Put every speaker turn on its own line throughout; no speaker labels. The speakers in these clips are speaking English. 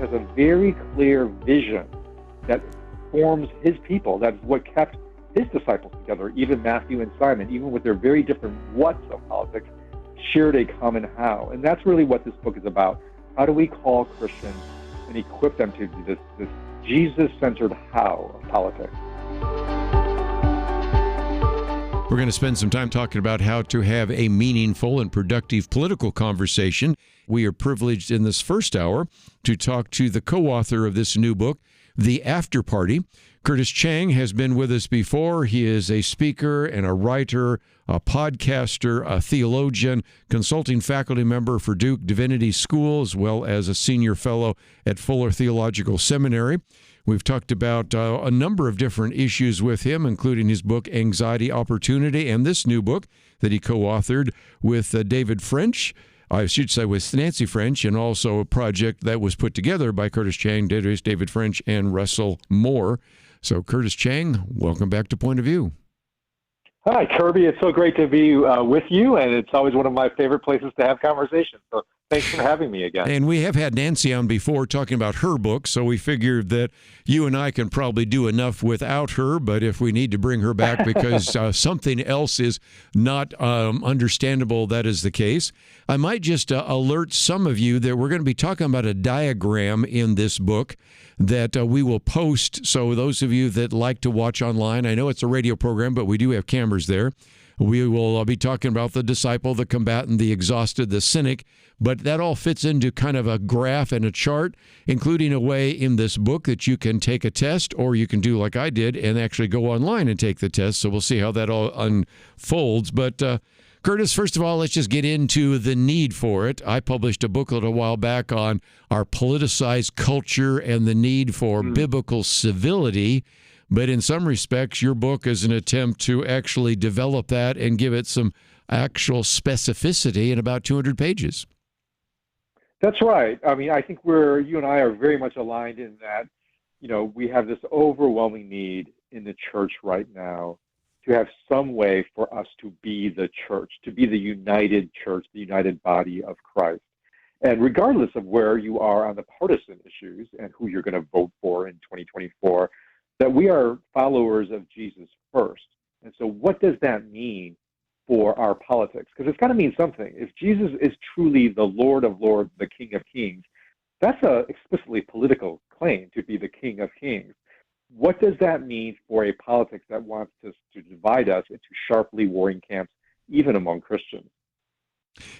has a very clear vision that forms his people. That's what kept his disciples together, even Matthew and Simon, even with their very different whats of politics, shared a common how. And that's really what this book is about. How do we call Christians and equip them to do this Jesus-centered how of politics?
We're going to spend some time talking about how to have a meaningful and productive political conversation. We are privileged in this first hour to talk to the co-author of this new book, The After Party. Curtis Chang has been with us before. He is a speaker and a writer, a podcaster, a theologian, consulting faculty member for Duke Divinity School, as well as a senior fellow at Fuller Theological Seminary. We've talked about a number of different issues with him, including his book, Anxiety, Opportunity, and this new book that he co-authored with David French, I should say with Nancy French, and also a project that was put together by Curtis Chang, David French, and Russell Moore. So, Curtis Chang, welcome back to Point of View.
Hi, Kerby. It's so great to be with you, and it's always one of my favorite places to have conversations. So thanks for having me again.
And we have had Nancy on before talking about her book, so we figured that you and I can probably do enough without her, but if we need to bring her back because something else is not understandable, that is the case. I might just alert some of you that we're going to be talking about a diagram in this book that we will post. So those of you that like to watch online, I know it's a radio program, but we do have cameras there. We will be talking about the disciple, the combatant, the exhausted, the cynic, but that all fits into kind of a graph and a chart, including a way in this book that you can take a test, or you can do like I did and actually go online and take the test. So we'll see how that all unfolds. But Curtis, first of all, let's just get into the need for it. I published a booklet a while back on our politicized culture and the need for biblical civility. But in some respects, your book is an attempt to actually develop that and give it some actual specificity in about 200 pages.
That's right. I mean, I think you and I are very much aligned in that, we have this overwhelming need in the church right now to have some way for us to be the church, to be the united church, the united body of Christ. And regardless of where you are on the partisan issues and who you're going to vote for in 2024, that we are followers of Jesus first. And so what does that mean for our politics? Because it's got to mean something. If Jesus is truly the Lord of Lords, the King of Kings, that's a explicitly political claim to be the King of Kings. What does that mean for a politics that wants to divide us into sharply warring camps, even among Christians?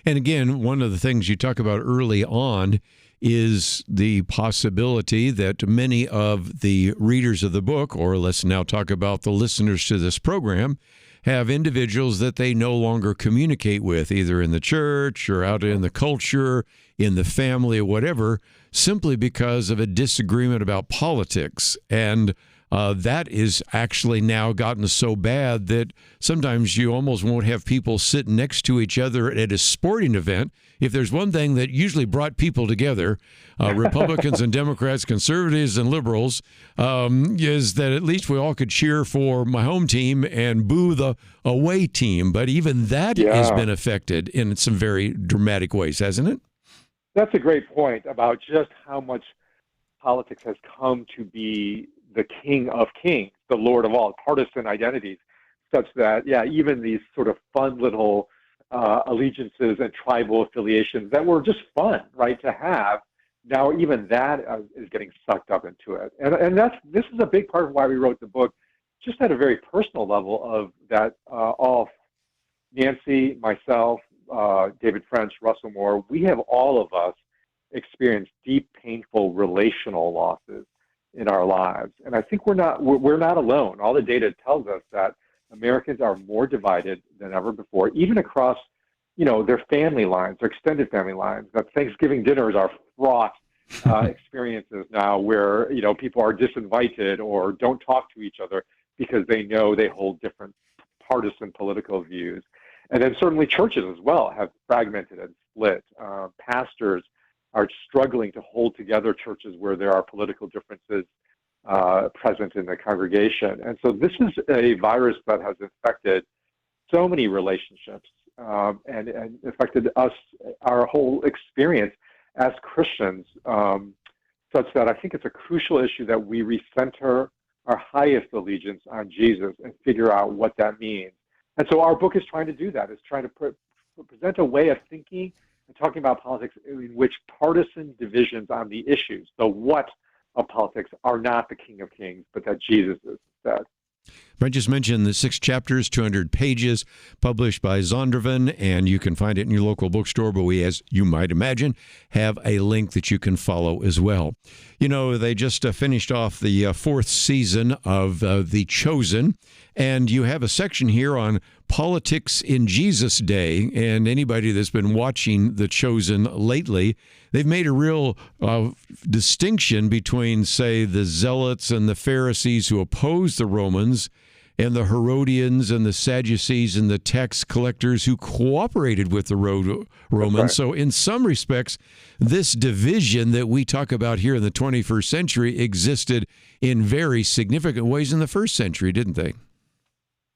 And again, one of the things you talk about early on is the possibility that many of the readers of the book, or let's now talk about the listeners to this program, have individuals that they no longer communicate with, either in the church or out in the culture, in the family, or whatever, simply because of a disagreement about politics. And that is actually now gotten so bad that sometimes you almost won't have people sit next to each other at a sporting event. If there's one thing that usually brought people together, Republicans and Democrats, conservatives and liberals, is that at least we all could cheer for my home team and boo the away team. But even that has been affected in some very dramatic ways, hasn't it?
That's a great point about just how much politics has come to be the King of Kings, the Lord of all, partisan identities, such that, even these sort of fun little allegiances and tribal affiliations that were just fun, right, to have, now even that is getting sucked up into it. And this is a big part of why we wrote the book, just at a very personal level of that all Nancy, myself, David French, Russell Moore, we have all of us experienced deep, painful relational losses in our lives. And I think we're not alone. All the data tells us that Americans are more divided than ever before, even across, their family lines, their extended family lines. That Thanksgiving dinners are fraught experiences now where, people are disinvited or don't talk to each other because they know they hold different partisan political views. And then certainly churches as well have fragmented and split. Pastors are struggling to hold together churches where there are political differences present in the congregation. And so this is a virus that has infected so many relationships and affected us, our whole experience as Christians. such that I think it's a crucial issue that we recenter our highest allegiance on Jesus and figure out what that means. And so our book is trying to do that. It's trying to present a way of thinking and talking about politics in which partisan divisions on the issues, the what of politics, are not the King of Kings, but that Jesus is instead.
I just mentioned the 6 chapters, 200 pages, published by Zondervan, and you can find it in your local bookstore, but we, as you might imagine, have a link that you can follow as well. You know, they just finished off the 4th season of The Chosen, and you have a section here on politics in Jesus' day, and anybody that's been watching The Chosen lately, they've made a real distinction between, say, the Zealots and the Pharisees who opposed the Romans, and the Herodians and the Sadducees and the tax collectors who cooperated with the Romans. Right. So in some respects, this division that we talk about here in the 21st century existed in very significant ways in the first century, didn't they?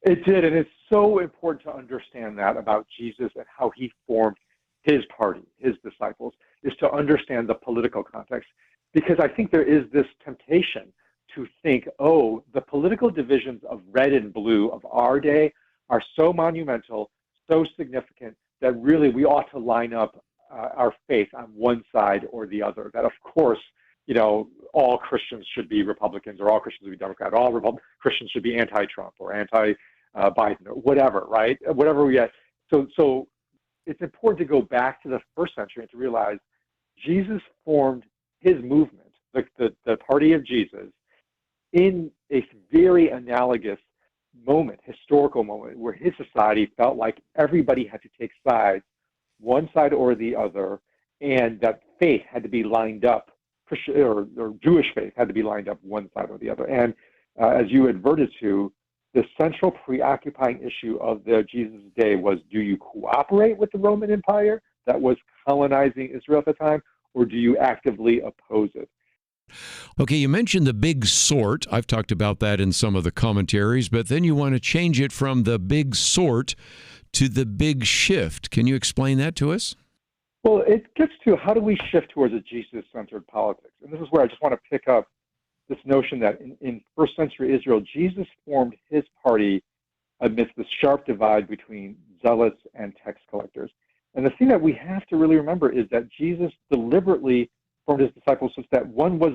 It did, and it's so important to understand that about Jesus and how he formed his party, his disciples, is to understand the political context. Because I think there is this temptation to think, oh, the political divisions of red and blue of our day are so monumental, so significant, that really we ought to line up our faith on one side or the other. That, of course, you know, all Christians should be Republicans, or all Christians should be Democrats, all Christians should be anti-Trump or anti-Biden or whatever, right? Whatever we get. So it's important to go back to the first century and to realize Jesus formed his movement, the party of Jesus, in a very analogous moment, historical moment, where his society felt like everybody had to take sides, one side or the other, and that faith had to be lined up, Christian or Jewish faith had to be lined up one side or the other. And as you adverted to, the central preoccupying issue of the Jesus day was, do you cooperate with the Roman Empire that was colonizing Israel at the time, or do you actively oppose it?
Okay, you mentioned the big sort. I've talked about that in some of the commentaries, but then you want to change it from the big sort to the big shift. Can you explain that to us?
Well, it gets to how do we shift towards a Jesus-centered politics? And this is where I just want to pick up this notion that in first century Israel, Jesus formed his party amidst the sharp divide between zealots and tax collectors. And the thing that we have to really remember is that Jesus deliberately formed his disciples such that one was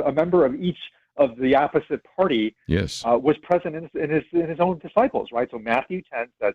a member of each of the opposite party.
Yes,
was present in his own disciples, right? So Matthew 10 says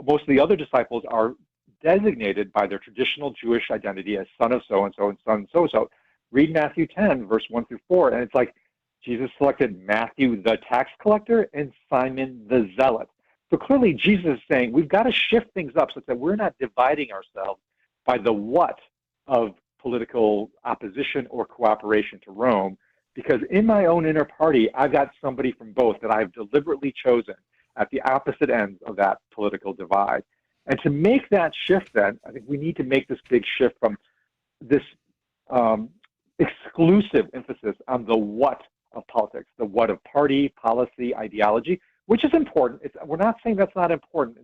most of the other disciples are designated by their traditional Jewish identity as son of so-and-so and son so-and-so. Read Matthew 10, verse 1 through 4, and it's like Jesus selected Matthew the tax collector and Simon the zealot. So clearly Jesus is saying we've got to shift things up such that we're not dividing ourselves by the what of political opposition or cooperation to Rome, because in my own inner party, I've got somebody from both that I've deliberately chosen at the opposite ends of that political divide. And to make that shift then, I think we need to make this big shift from this exclusive emphasis on the what of politics, the what of party, policy, ideology, which is important. We're not saying that's not important,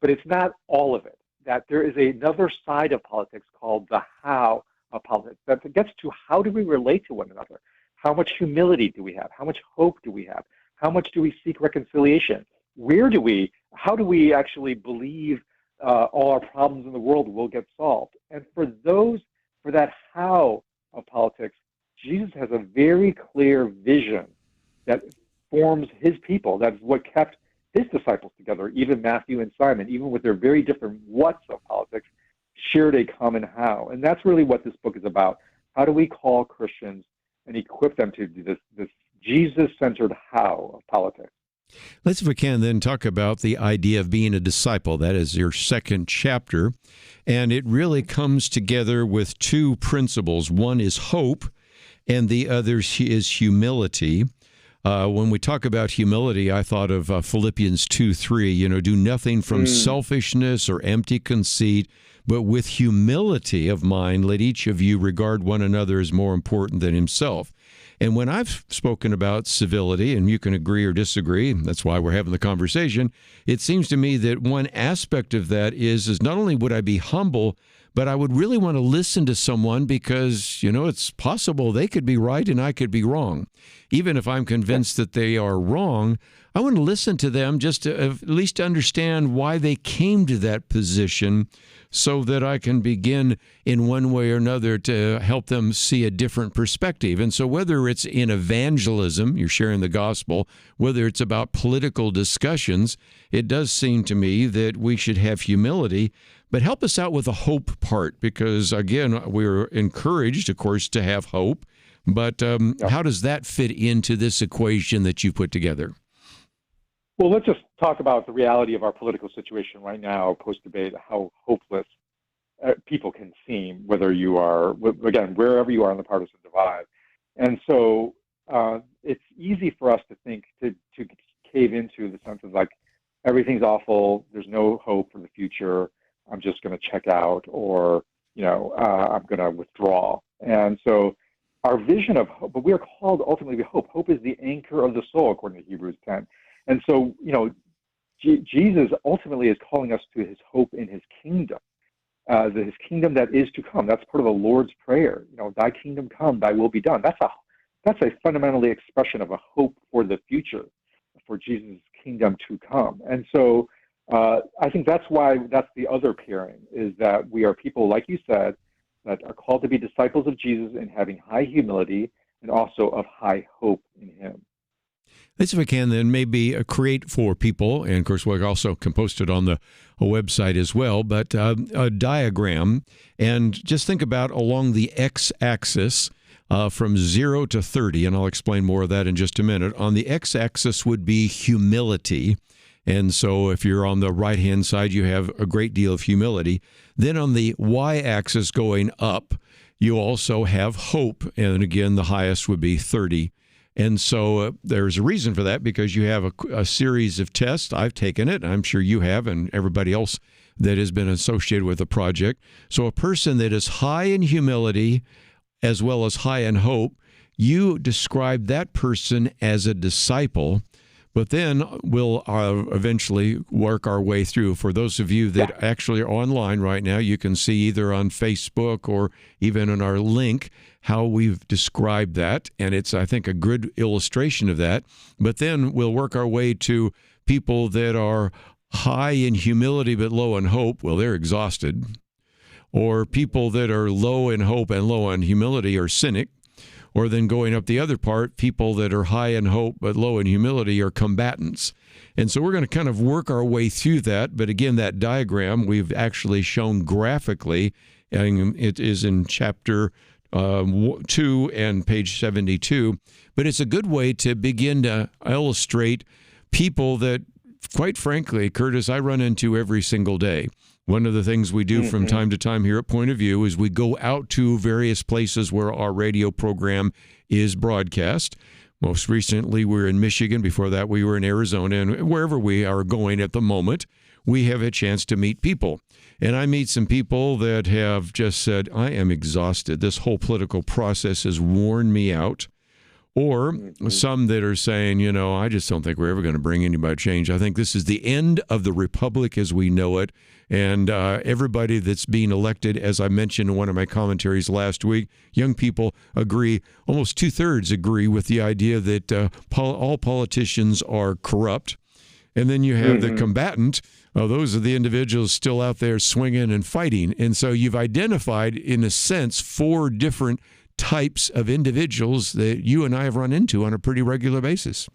but it's not all of it. That there is another side of politics called the how of politics that gets to how do we relate to one another? How much humility do we have? How much hope do we have? How much do we seek reconciliation? How do we actually believe all our problems in the world will get solved? And for that how of politics, Jesus has a very clear vision that forms his people. That's what kept his disciples together, even Matthew and Simon, even with their very different whats of politics, shared a common how. And that's really what this book is about. How do we call Christians and equip them to do this Jesus-centered how of politics?
Let's, if we can, then talk about the idea of being a disciple. That is your second chapter. And it really comes together with two principles. One is hope, and the other is humility. When we talk about humility, I thought of Philippians 2:3, do nothing from selfishness or empty conceit, but with humility of mind, let each of you regard one another as more important than himself. And when I've spoken about civility, and you can agree or disagree, that's why we're having the conversation, it seems to me that one aspect of that is not only would I be humble, but I would really want to listen to someone because, it's possible they could be right and I could be wrong. Even if I'm convinced that they are wrong, I want to listen to them just to at least understand why they came to that position so that I can begin in one way or another to help them see a different perspective. And so whether it's in evangelism, you're sharing the gospel, whether it's about political discussions, it does seem to me that we should have humility. But help us out with the hope part, because, again, we're encouraged, of course, to have hope. But how does that fit into this equation that you put together?
Well, let's just talk about the reality of our political situation right now, post-debate, how hopeless people can seem, whether you are, again, wherever you are on the partisan divide. And so it's easy for us to think, to cave into the sense of like, everything's awful, there's no hope for the future, I'm just going to check out, or, I'm going to withdraw. And so our vision of hope, but we are called ultimately to hope. Hope is the anchor of the soul, according to Hebrews 10. And so, Jesus ultimately is calling us to his hope in his kingdom, his kingdom that is to come. That's part of the Lord's Prayer. Thy kingdom come, thy will be done. That's a fundamentally expression of a hope for the future, for Jesus' kingdom to come. And so I think that's the other pairing, is that we are people, like you said, that are called to be disciples of Jesus and having high humility and also of high hope in him.
Let's, if we can, then maybe create for people, and of course we also can post it on the website as well, but a diagram, and just think about along the x-axis from 0 to 30, and I'll explain more of that in just a minute. On the x-axis would be humility, and so if you're on the right-hand side, you have a great deal of humility. Then on the y-axis going up, you also have hope, and again, the highest would be 30. And so there's a reason for that, because you have a series of tests. I've taken it. I'm sure you have, and everybody else that has been associated with the project. So a person that is high in humility as well as high in hope, you describe that person as a disciple. But then we'll eventually work our way through. For those of you that actually are online right now, you can see either on Facebook or even on our link how we've described that. And it's, I think, a good illustration of that. But then we'll work our way to people that are high in humility but low in hope. Well, they're exhausted. Or people that are low in hope and low in humility are cynic. Or then going up the other part, people that are high in hope but low in humility are combatants. And so we're going to kind of work our way through that. But again, that diagram we've actually shown graphically, and it is in chapter 2 and page 72. But it's a good way to begin to illustrate people that, quite frankly, Curtis, I run into every single day. One of the things we do from time to time here at Point of View is we go out to various places where our radio program is broadcast. Most recently, we were in Michigan. Before that, we were in Arizona. And wherever we are going at the moment, we have a chance to meet people. And I meet some people that have just said, I am exhausted. This whole political process has worn me out. Or some that are saying, I just don't think we're ever going to bring anybody change. I think this is the end of the republic as we know it. And everybody that's being elected, as I mentioned in one of my commentaries last week, young people agree, almost 2/3 agree with the idea that all politicians are corrupt. And then you have the combatant. Those are the individuals still out there swinging and fighting. And so you've identified, in a sense, 4 different types of individuals that you and I have run into on a pretty regular basis.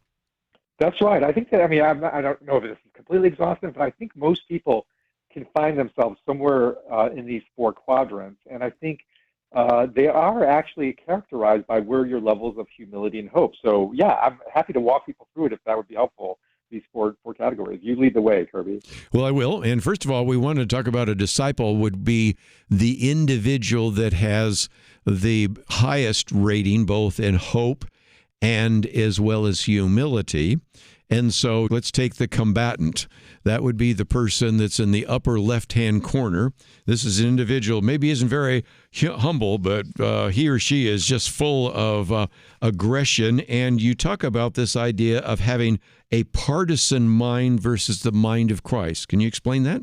That's right. I think that, I don't know if this is completely exhaustive, but I think most people can find themselves somewhere in these 4 quadrants. And I think they are actually characterized by where your levels of humility and hope. So, yeah, I'm happy to walk people through it if that would be helpful. These four categories. You lead the way, Kerby.
Well, I will. And first of all, we want to talk about a disciple would be the individual that has the highest rating, both in hope and as well as humility. And so let's take the combatant. That would be the person that's in the upper left-hand corner. This is an individual, maybe isn't very humble, but he or she is just full of aggression. And you talk about this idea of having a partisan mind versus the mind of Christ. Can you explain that?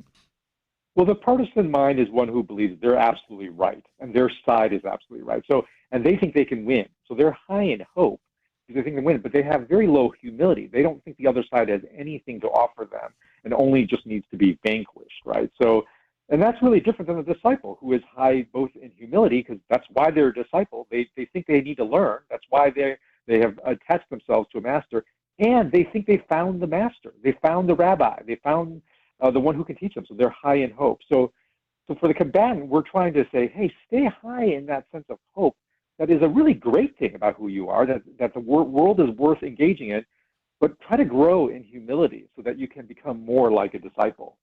Well, the partisan mind is one who believes they're absolutely right and their side is absolutely right. So, and they think they can win. So they're high in hope because they think they win, but they have very low humility. They don't think the other side has anything to offer them and only just needs to be vanquished, right? So, and that's really different than the disciple who is high both in humility, because that's why they're a disciple. They think they need to learn. That's why they have attached themselves to a master, and they think they found the master. They found the rabbi. They found the one who can teach them. So they're high in hope. So for the combatant, we're trying to say, hey, stay high in that sense of hope. That is a really great thing about who you are, that the world is worth engaging in, but try to grow in humility so that you can become more like a disciple.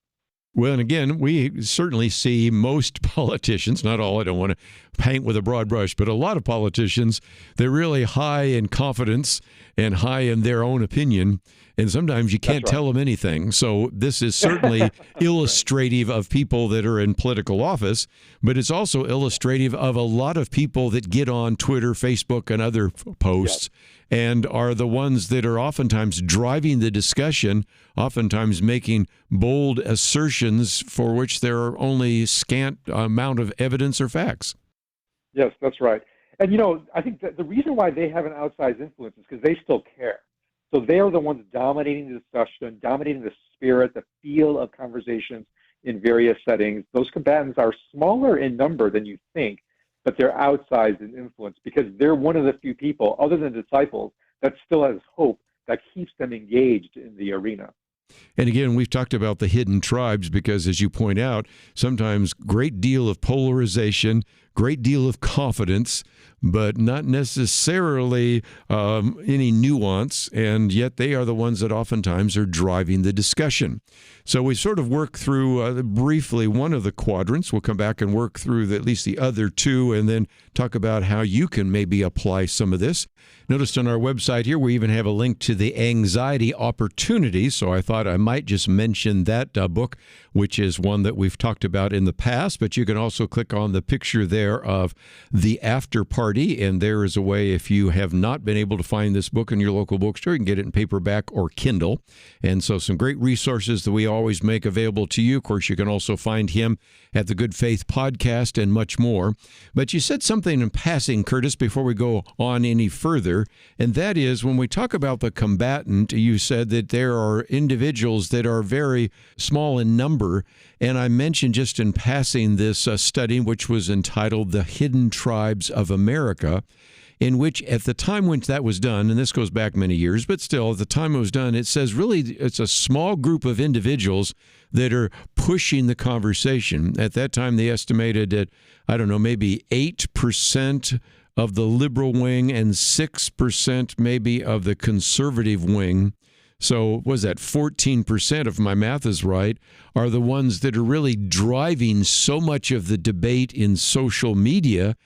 Well, and again, we certainly see most politicians, not all, I don't want to paint with a broad brush, but a lot of politicians, they're really high in confidence and high in their own opinion, and sometimes you can't tell them anything. So this is certainly illustrative of people that are in political office, but it's also illustrative of a lot of people that get on Twitter, Facebook, and other posts and are the ones that are oftentimes driving the discussion, oftentimes making bold assertions for which there are only scant amount of evidence or facts.
Yes, that's right. And, I think that the reason why they have an outsized influence is because they still care. So they are the ones dominating the discussion, dominating the spirit, the feel of conversations in various settings. Those combatants are smaller in number than you think, but they're outsized in influence because they're one of the few people, other than disciples, that still has hope that keeps them engaged in the arena.
And again, we've talked about the hidden tribes because, as you point out, sometimes great deal of polarization, great deal of confidence, but not necessarily any nuance, and yet they are the ones that oftentimes are driving the discussion. So we sort of work through briefly one of the quadrants. We'll come back and work through at least the other two and then talk about how you can maybe apply some of this. Noticed on our website here, we even have a link to the anxiety opportunity, so I thought I might just mention that book, which is one that we've talked about in the past, but you can also click on the picture there of the after party, and there is a way, if you have not been able to find this book in your local bookstore, you can get it in paperback or Kindle. And so some great resources that we always make available to you. Of course, you can also find him at the Good Faith Podcast and much more. But you said something in passing, Curtis, before we go on any further, and that is when we talk about the combatant, you said that there are individuals that are very small in number, and I mentioned just in passing this study, which was entitled The Hidden Tribes of America, in which at the time when that was done, and this goes back many years, but still at the time it was done, it says really it's a small group of individuals that are pushing the conversation. At that time, they estimated that, I don't know, maybe 8% of the liberal wing and 6% maybe of the conservative wing. So was that 14%, if my math is right, are the ones that are really driving so much of the debate in social media.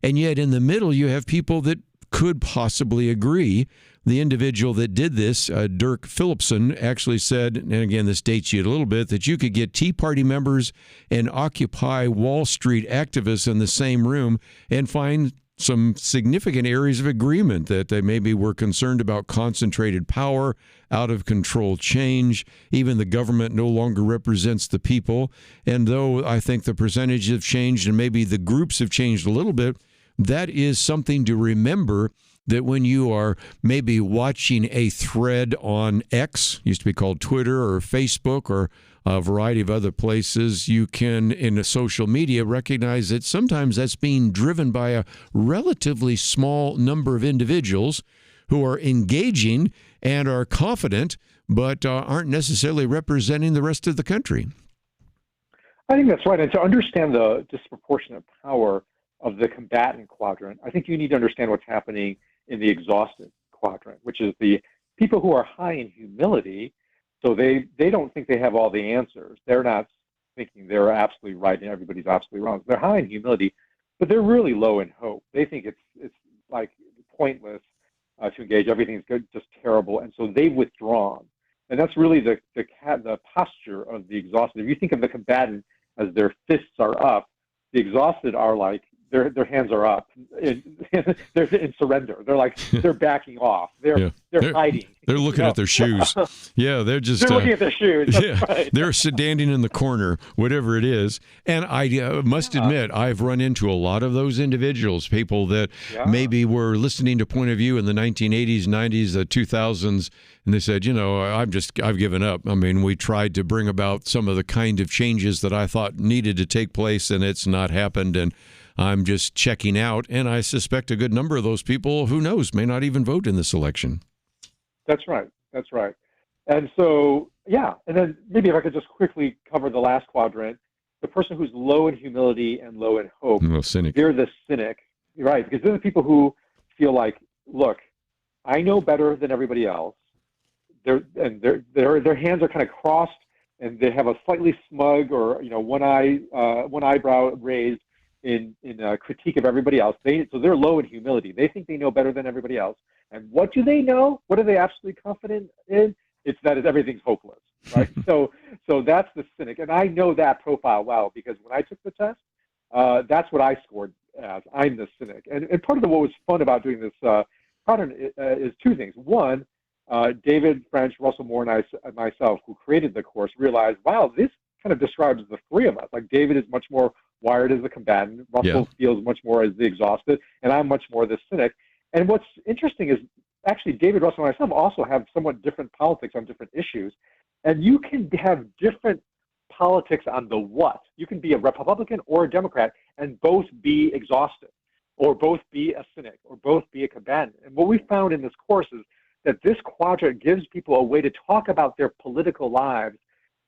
And yet in the middle, you have people that could possibly agree. The individual that did this, Dirk Phillipson, actually said, and again, this dates you a little bit, that you could get Tea Party members and Occupy Wall Street activists in the same room and find some significant areas of agreement, that they maybe were concerned about concentrated power, out of control change, even the government no longer represents the people. And though I think the percentages have changed and maybe the groups have changed a little bit, that is something to remember, that when you are maybe watching a thread on X, used to be called Twitter, or Facebook, or a variety of other places, you can, in a social media, recognize that sometimes that's being driven by a relatively small number of individuals who are engaging and are confident, but aren't necessarily representing the rest of the country.
I think that's right. And to understand the disproportionate power of the combatant quadrant, I think you need to understand what's happening in the exhausted quadrant, which is the people who are high in humility. So they don't think they have all the answers. They're not thinking they're absolutely right and everybody's absolutely wrong. They're high in humility, but they're really low in hope. They think it's like pointless to engage. Everything's good, just terrible, and so they've withdrawn. And that's really the posture of the exhausted. If you think of the combatant as their fists are up, the exhausted are like their hands are up. They're in surrender. They're like they're backing off. They're hiding.
They're looking at their shoes. Yeah, they're just
they're looking at their shoes. That's right.
They're standing in the corner, whatever it is. And I must admit, I've run into a lot of those individuals, people that maybe were listening to Point of View in the 1980s, 90s, 2000s, and they said, I've given up. I mean, we tried to bring about some of the kind of changes that I thought needed to take place, and it's not happened. And I'm just checking out. And I suspect a good number of those people, who knows, may not even vote in this election.
That's right. That's right. And so, and then maybe if I could just quickly cover the last quadrant, the person who's low in humility and low in hope,
cynic.
They're the cynic, right? Because they're the people who feel like, look, I know better than everybody else. Their hands are kind of crossed, and they have a slightly smug or one eyebrow raised in a critique of everybody else. So they're low in humility. They think they know better than everybody else. And what do they know? What are they absolutely confident in? It's that everything's hopeless, right? So that's the cynic. And I know that profile well, because when I took the test, that's what I scored as. I'm the cynic. And part of what was fun about doing this pattern is two things. One, David French, Russell Moore, and myself, who created the course, realized, wow, this kind of describes the three of us. Like David is much more wired as the combatant, Russell feels much more as the exhausted, and I'm much more the cynic. And what's interesting is actually David, Russell, and myself also have somewhat different politics on different issues. And you can have different politics on the what. You can be a Republican or a Democrat and both be exhausted, or both be a cynic, or both be a combatant. And what we found in this course is that this quadrant gives people a way to talk about their political lives,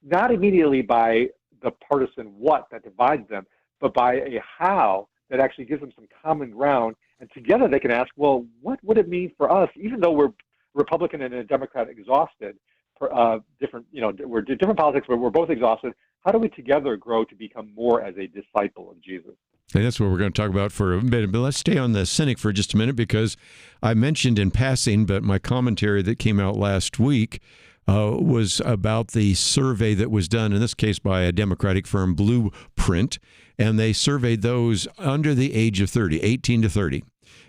not immediately by the partisan what that divides them, but by a how that actually gives them some common ground. And together they can ask, well, what would it mean for us, even though we're Republican and a Democrat exhausted, we're different politics, but we're both exhausted. How do we together grow to become more as a disciple of Jesus?
And that's what we're going to talk about for a minute. But let's stay on the cynic for just a minute, because I mentioned in passing, but my commentary that came out last week was about the survey that was done, in this case by a Democratic firm, Blueprint, and they surveyed those under the age of 30, 18 to 30.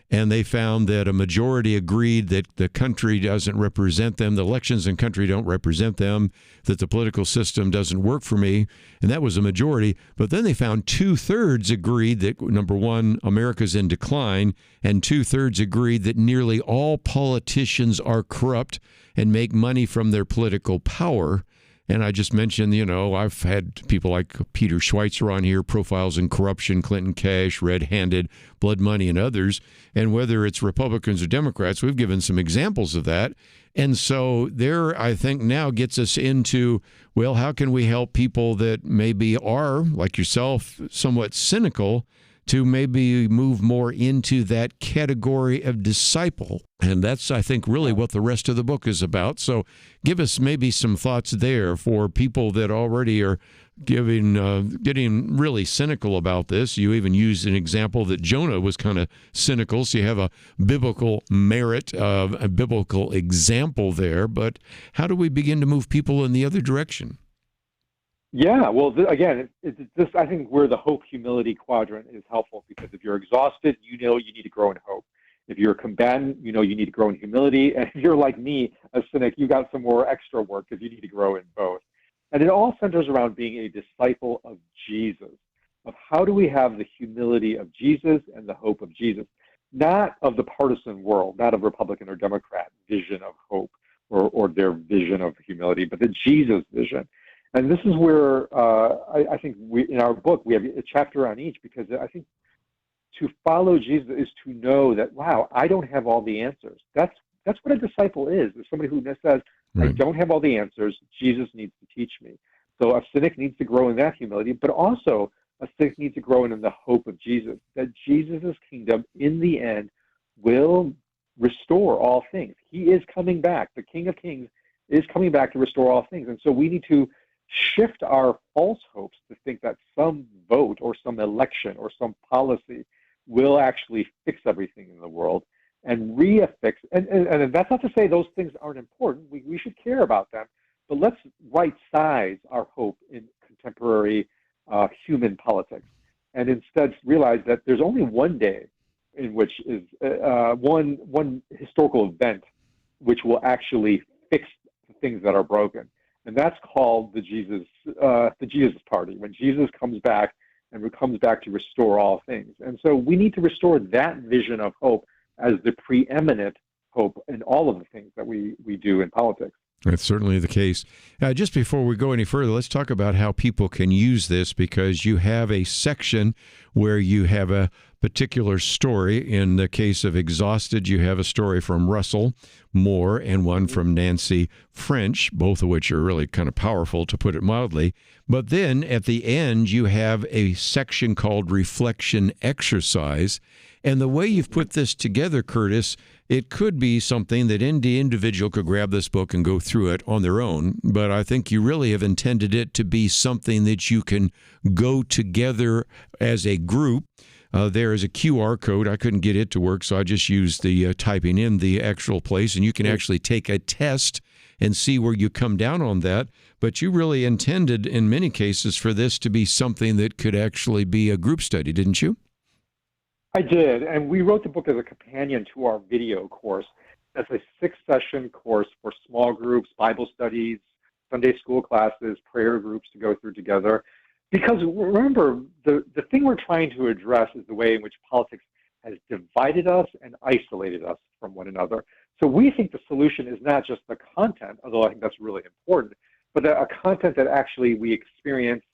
And they found that a majority agreed that the country doesn't represent them, the elections and country don't represent them, that the political system doesn't work for me, and that was a majority. But then they found 2/3 agreed that, number one, America's in decline, and 2/3 agreed that nearly all politicians are corrupt and make money from their political power. And I just mentioned, I've had people like Peter Schweitzer on here, profiles in corruption, Clinton cash, red-handed, blood money, and others. And whether it's Republicans or Democrats, we've given some examples of that. And so there, I think, now gets us into, well, how can we help people that maybe are, like yourself, somewhat cynical, to maybe move more into that category of disciple. And that's, I think, really what the rest of the book is about. So give us maybe some thoughts there for people that already are getting really cynical about this. You even used an example that Jonah was kind of cynical, so you have a biblical merit, a biblical example there. But how do we begin to move people in the other direction?
Yeah, well, again, it's this, I think, where the hope-humility quadrant is helpful, because if you're exhausted, you need to grow in hope. If you're a combatant, you need to grow in humility. And if you're like me, a cynic, you got some more extra work because you need to grow in both. And it all centers around being a disciple of Jesus, of how do we have the humility of Jesus and the hope of Jesus, not of the partisan world, not of Republican or Democrat vision of hope or their vision of humility, but the Jesus vision. And this is where I think in our book, we have a chapter on each, because I think to follow Jesus is to know that, wow, I don't have all the answers. That's what a disciple is somebody who says, I don't have all the answers. Jesus needs to teach me. So a cynic needs to grow in that humility, but also a cynic needs to grow in the hope of Jesus, that Jesus' kingdom in the end will restore all things. He is coming back. The King of Kings is coming back to restore all things. And so we need to shift our false hopes to think that some vote or some election or some policy will actually fix everything in the world, and reaffix. And that's not to say those things aren't important. We should care about them, but let's right size our hope in contemporary human politics, and instead realize that there's only one day in which is one historical event which will actually fix the things that are broken, and that's called the Jesus party, when Jesus comes back and comes back to restore all things. And so we need to restore that vision of hope as the preeminent hope in all of the things that we do in politics.
That's certainly the case. Just before we go any further, let's talk about how people can use this, because you have a section where you have a particular story. In the case of Exhausted, you have a story from Russell Moore and one from Nancy French, both of which are really kind of powerful, to put it mildly. But then at the end, you have a section called Reflection Exercise. And the way you've put this together, Curtis, it could be something that any individual could grab this book and go through it on their own, but I think you really have intended it to be something that you can go together as a group. There is a QR code. I couldn't get it to work, so I just used the typing in the actual place, and you can actually take a test and see where you come down on that. But you really intended, in many cases, for this to be something that could actually be a group study, didn't you?
I did, and we wrote the book as a companion to our video course. That's a 6-session course for small groups, Bible studies, Sunday school classes, prayer groups to go through together. Because remember, the thing we're trying to address is the way in which politics has divided us and isolated us from one another. So we think the solution is not just the content, although I think that's really important, but a content that actually we experience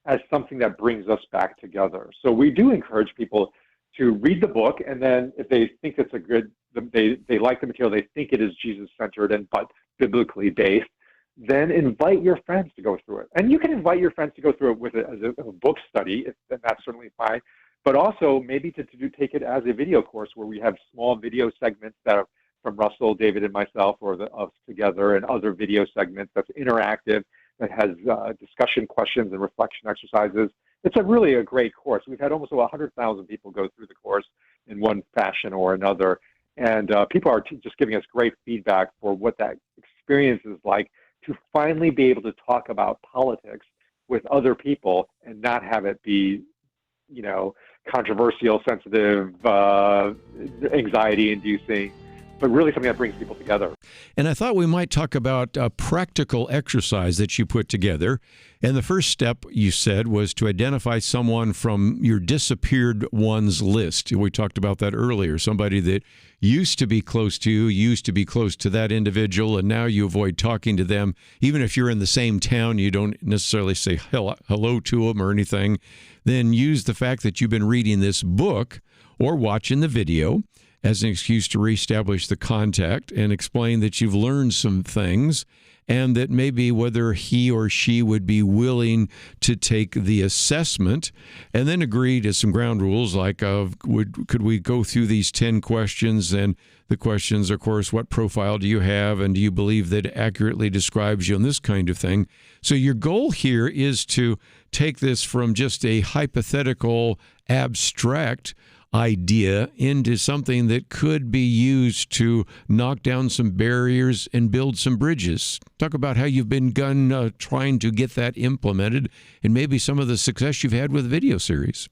as something that brings us back together. So we do encourage people to read the book, and then if they think it's a good, they like the material, they think it is Jesus-centered and but biblically based, then invite your friends to go through it. And you can invite your friends to go through it with it as a book study, and that's certainly fine. But also maybe to take it as a video course where we have small video segments that are from Russell, David, and myself, or us together, and other video segments that's interactive, that has discussion questions and reflection exercises. It's really a great course. We've had almost 100,000 people go through the course in one fashion or another. And people are just giving us great feedback for what that experience is like, to finally be able to talk about politics with other people and not have it be, controversial, sensitive, anxiety-inducing, but really something that brings people together.
And I thought we might talk about a practical exercise that you put together. And the first step, you said, was to identify someone from your disappeared ones list. We talked about that earlier. Somebody that used to be close to you, used to be close to that individual, and now you avoid talking to them. Even if you're in the same town, you don't necessarily say hello to them or anything. Then use the fact that you've been reading this book or watching the video as an excuse to reestablish the contact and explain that you've learned some things, and that maybe whether he or she would be willing to take the assessment, and then agree to some ground rules like could we go through these 10 questions, and the questions, of course, what profile do you have, and do you believe that accurately describes you, and this kind of thing. So your goal here is to take this from just a hypothetical, abstract idea into something that could be used to knock down some barriers and build some bridges. Talk about how you've been trying to get that implemented, and maybe some of the success you've had with the video series.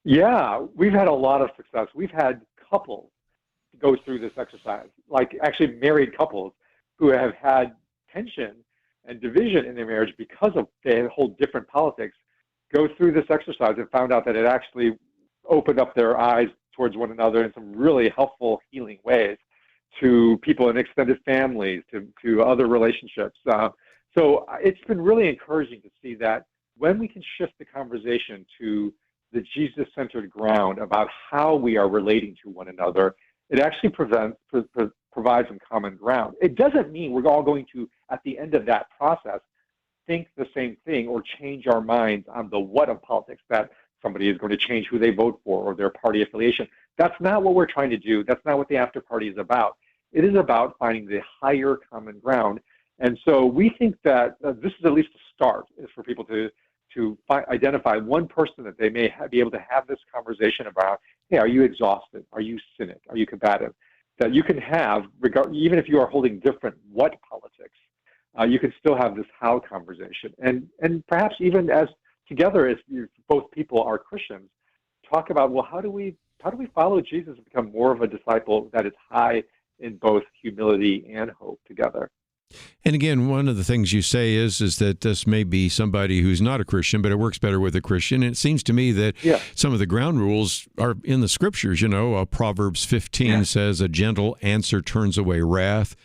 Yeah, we've had a lot of success. We've had couples go through this exercise, like actually married couples who have had tension and division in their marriage because of the whole different politics, go through this exercise and found out that it actually opened up their eyes towards one another in some really helpful, healing ways, to people in extended families, to other relationships. So it's been really encouraging to see that when we can shift the conversation to the Jesus-centered ground about how we are relating to one another, it actually provides some common ground. It doesn't mean we're all going to, at the end of that process, think the same thing or change our minds on the what of politics, that somebody is going to change who they vote for or their party affiliation. That's not what we're trying to do. That's not what the after party is about. It is about finding the higher common ground. And so we think that this is at least a start, is for people to identify one person that they may be able to have this conversation about. Hey, are you exhausted? Are you cynic? Are you combative? that you can have, even if you are holding different what politics, you can still have this how conversation. And perhaps even as together, as both people are Christians, talk about, well, how do we follow Jesus and become more of a disciple that is high in both humility and hope together?
And again, one of the things you say is that this may be somebody who's not a Christian, but it works better with a Christian. And it seems to me that some of the ground rules are in the scriptures. Proverbs 15 says, "A gentle answer turns away wrath."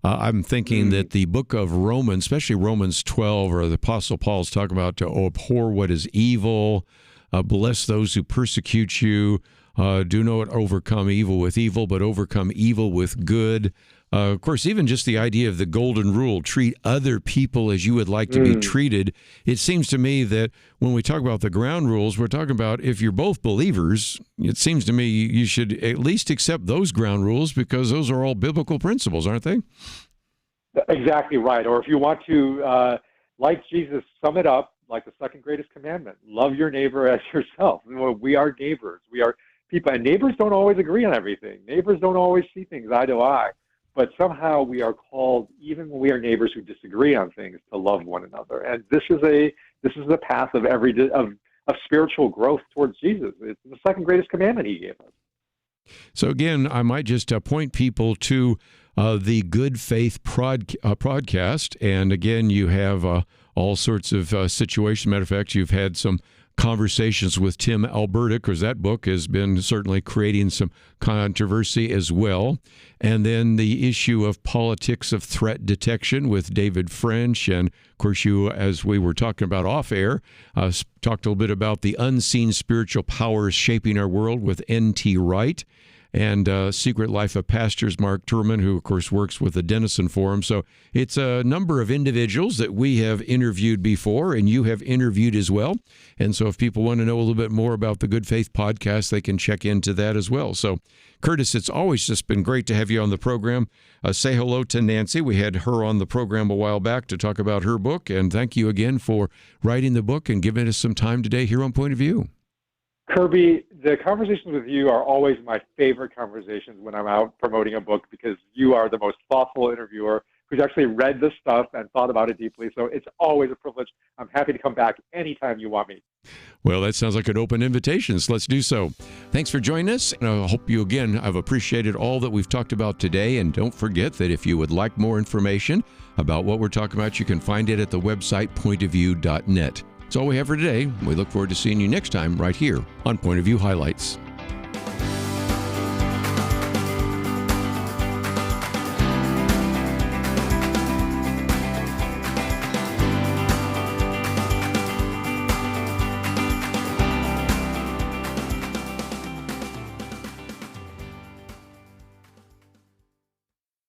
I'm thinking that the book of Romans, especially Romans 12, or the Apostle Paul's talking about to abhor what is evil, bless those who persecute you, do not overcome evil with evil, but overcome evil with good. Of course, even just the idea of the golden rule, treat other people as you would like to be treated. It seems to me that when we talk about the ground rules, we're talking about if you're both believers, it seems to me you should at least accept those ground rules because those are all biblical principles, aren't they?
Exactly right. Or if you want to, like Jesus, sum it up like the second greatest commandment, love your neighbor as yourself. We are neighbors. We are people. And neighbors don't always agree on everything. Neighbors don't always see things eye to eye. But somehow we are called, even when we are neighbors who disagree on things, to love one another. And this is the path of of spiritual growth towards Jesus. It's the second greatest commandment he gave us.
So again, I might just point people to the Good Faith podcast. And again, you have all sorts of situations. Matter of fact, you've had some conversations with Tim Alberta, because that book has been certainly creating some controversy as well. And then the issue of politics of threat detection with David French. And of course, you, as we were talking about off air, talked a little bit about the unseen spiritual powers shaping our world with N.T. Wright. And Secret Life of Pastors, Mark Turman, who, of course, works with the Denison Forum. So it's a number of individuals that we have interviewed before, and you have interviewed as well. And so if people want to know a little bit more about the Good Faith podcast, they can check into that as well. So, Curtis, it's always just been great to have you on the program. Say hello to Nancy. We had her on the program a while back to talk about her book. And thank you again for writing the book and giving us some time today here on Point of View.
Kerby, the conversations with you are always my favorite conversations when I'm out promoting a book, because you are the most thoughtful interviewer who's actually read this stuff and thought about it deeply. So it's always a privilege. I'm happy to come back anytime you want me.
Well, that sounds like an open invitation, so let's do so. Thanks for joining us. And I hope you, again, have appreciated all that we've talked about today. And don't forget that if you would like more information about what we're talking about, you can find it at the website pointofview.net. That's all we have for today. We look forward to seeing you next time right here on Point of View Highlights.